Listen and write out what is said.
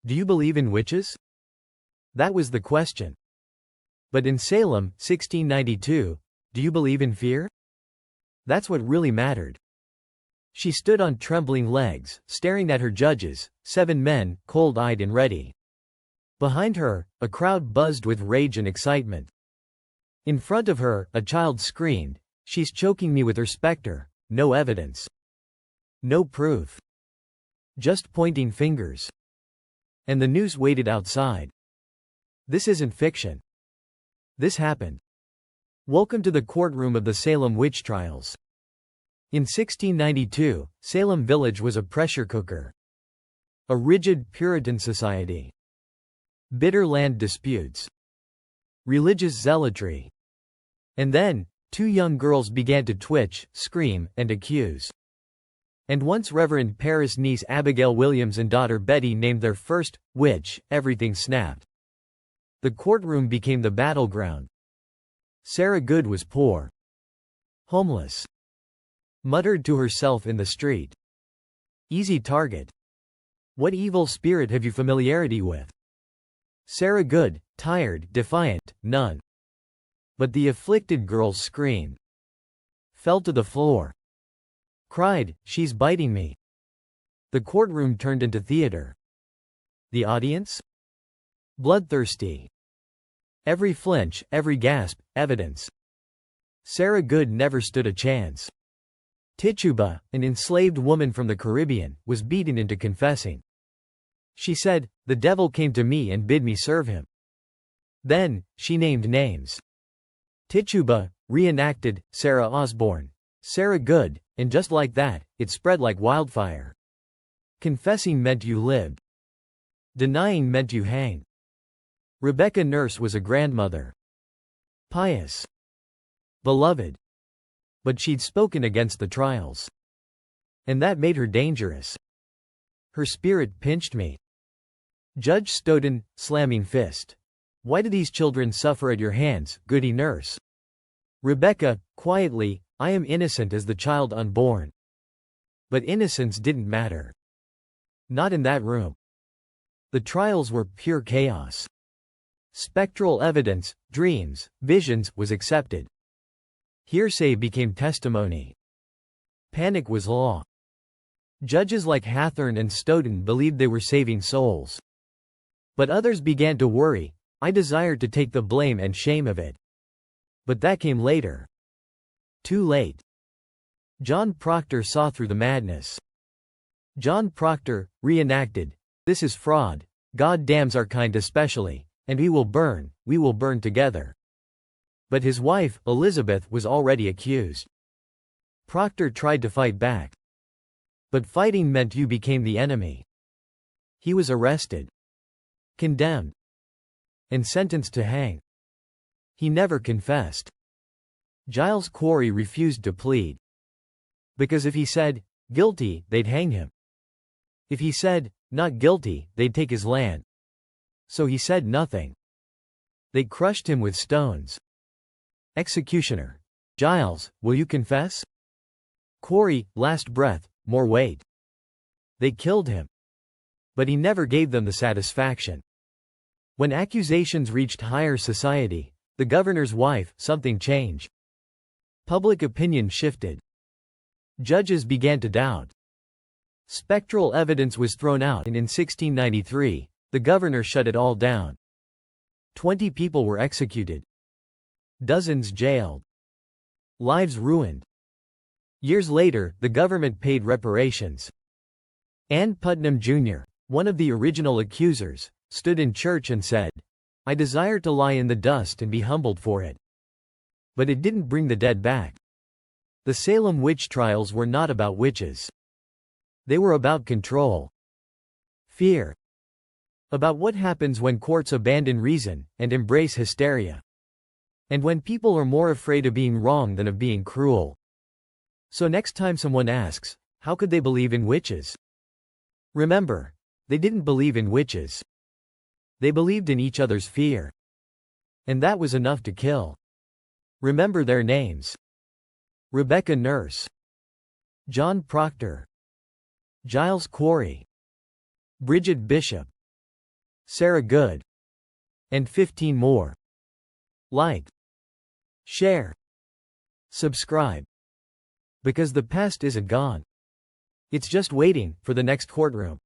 Do you believe in witches? That was the question. But in Salem, 1692, do you believe in fear? That's what really mattered. She stood on trembling legs, staring at her judges, 7 men, cold-eyed and ready. Behind her, a crowd buzzed with rage and excitement. In front of her, a child screamed, "She's choking me with her specter." No evidence. No proof. Just pointing fingers. And the news waited outside. This isn't fiction. This happened. Welcome to the courtroom of the Salem witch trials. In 1692, Salem village was a pressure cooker. A rigid Puritan society. Bitter land disputes. Religious zealotry. And then, 2 young girls began to twitch, scream, and accuse. And once Reverend Paris' niece Abigail Williams and daughter Betty named their first witch, everything snapped. The courtroom became the battleground. Sarah Good was poor. Homeless. Muttered to herself in the street. Easy target. What evil spirit have you familiarity with? Sarah Good, tired, defiant, none. But the afflicted girls screamed. Fell to the floor. Cried, "She's biting me." The courtroom turned into theater. The audience? Bloodthirsty. Every flinch, every gasp, evidence. Sarah Good never stood a chance. Tituba, an enslaved woman from the Caribbean, was beaten into confessing. She said, "The devil came to me and bid me serve him." Then, she named names. Tituba reenacted Sarah Osborne, Sarah Good, and just like that, it spread like wildfire. Confessing meant you lived. Denying meant you hang. Rebecca Nurse was a grandmother. Pious. Beloved. But she'd spoken against the trials. And that made her dangerous. Her spirit pinched me. Judge Stoughton, slamming fist. "Why do these children suffer at your hands, Goody Nurse?" Rebecca, quietly, "I am innocent as the child unborn." But innocence didn't matter. Not in that room. The trials were pure chaos. Spectral evidence, dreams, visions, was accepted. Hearsay became testimony. Panic was law. Judges like Hathorne and Stoughton believed they were saving souls. But others began to worry. I desired to take the blame and shame of it. But that came later. Too late. John Proctor saw through the madness. John Proctor reenacted, "This is fraud. God damns our kind especially, and we will burn together." But his wife, Elizabeth, was already accused. Proctor tried to fight back. But fighting meant you became the enemy. He was arrested. Condemned. And sentenced to hang. He never confessed. Giles Corey refused to plead. Because if he said, "Guilty," they'd hang him. If he said, "Not guilty," they'd take his land. So he said nothing. They crushed him with stones. Executioner. "Giles, will you confess?" Corey, last breath, more weight. They killed him. But he never gave them the satisfaction. When accusations reached higher society, the governor's wife, something changed. Public opinion shifted. Judges began to doubt. Spectral evidence was thrown out, and in 1693, the governor shut it all down. 20 people were executed. Dozens jailed. Lives ruined. Years later, the government paid reparations. Ann Putnam Jr., one of the original accusers, stood in church and said, "I desire to lie in the dust and be humbled for it." But it didn't bring the dead back. The Salem witch trials were not about witches. They were about control. Fear. About what happens when courts abandon reason and embrace hysteria. And when people are more afraid of being wrong than of being cruel. So next time someone asks, how could they believe in witches? Remember, they didn't believe in witches. They believed in each other's fear. And that was enough to kill. Remember their names. Rebecca Nurse. John Proctor. Giles Corey. Bridget Bishop. Sarah Good. And 15 more. Like. Share. Subscribe. Because the past isn't gone. It's just waiting for the next courtroom.